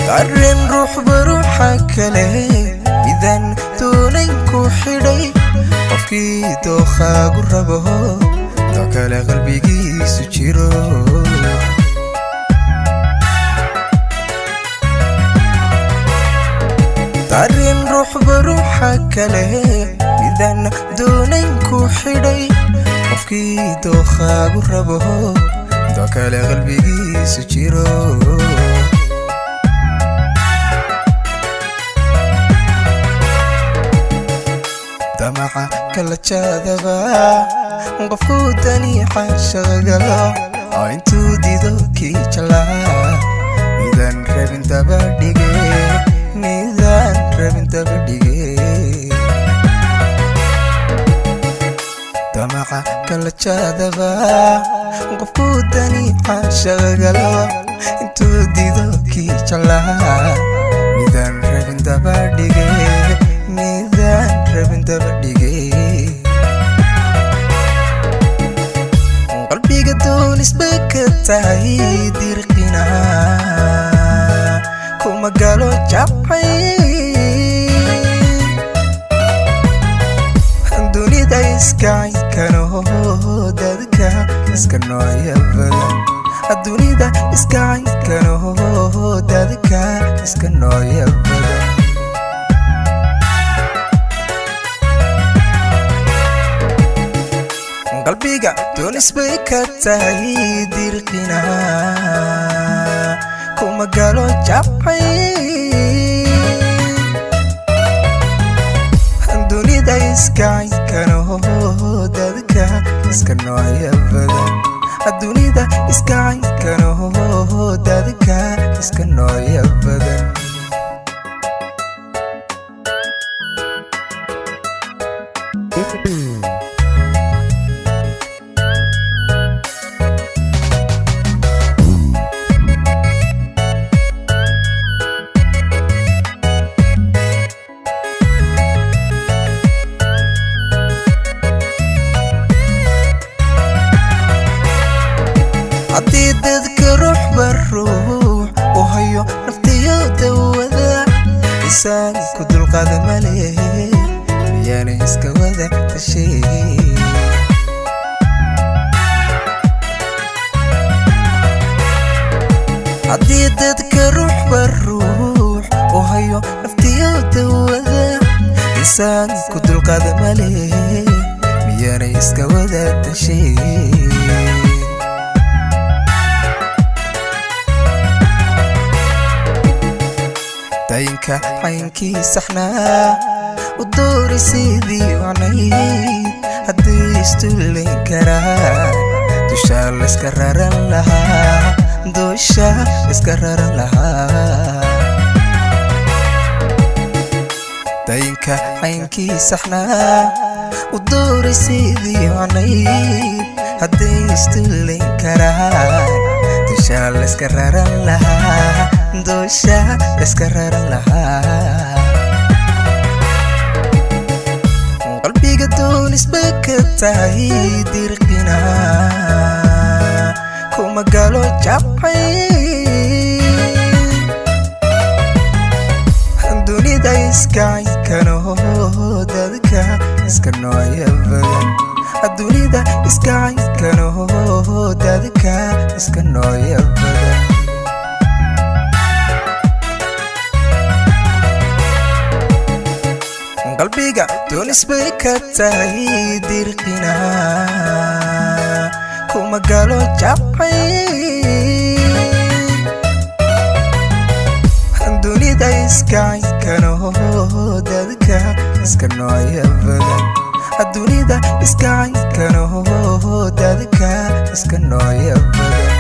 dareen ruux baruuxa kale midaan doonayn ku xidhay qofkii dookhaagu rabo doo kale qalbigiisu jiro dareen ruux baruuxa kale midaan doonayn ku xidhay qofkii dookhaagu rabo doo kale qalbigiisu jiro damaca kala jaadaba qofku daniixa shaqagalo oo intuu dido kii jalaa midaan rabin daba dhige damaca kala jaadaba qofku daniixa shaqagalo intuu dido kii jalaa midaan rabin daba dhige qalbiga doonis bay ka tahay dirqina kuma galo jabay dunida iskaankano dadka iska nooya badan dunida iskaankano dadka iska nooya badan qalbiga doonis bay ka tahay dirqina kuma galo jabay dunida iskaankano dadka iska nooya badan dunida iskaankano dadka iska nooya badan haddii dadka ruux baruux u hayo naftiyo dawada isaan ku dulqaada male miyaana iska wada tashay haddii dadka ruux baruux u hayo naftiyo dawada isaan ku dulqaada male miyaana iska wada tashay daynka caynkii saxnaa u doori sidii wacnayd haddii istuulayn karaa dusha layska raran lahaa dusha iska raran lahaa daynka caynkii saxnaa u doori sidii wacnayd haddii istuulayn karaa dusha layska raran lahaa dusha iska raran lahaa qalbiga doonis bay ka tahay dirqina kuma galo jabay dunida iskaankano dadka iska nooya badan dunida iskaankano dadka iska nooya badan qalbiga doonis bay ka tahay dirqina kuma galo jabay dunida iskaankano dadka iska nooya badan dunida iskaankano dadka iska nooya badan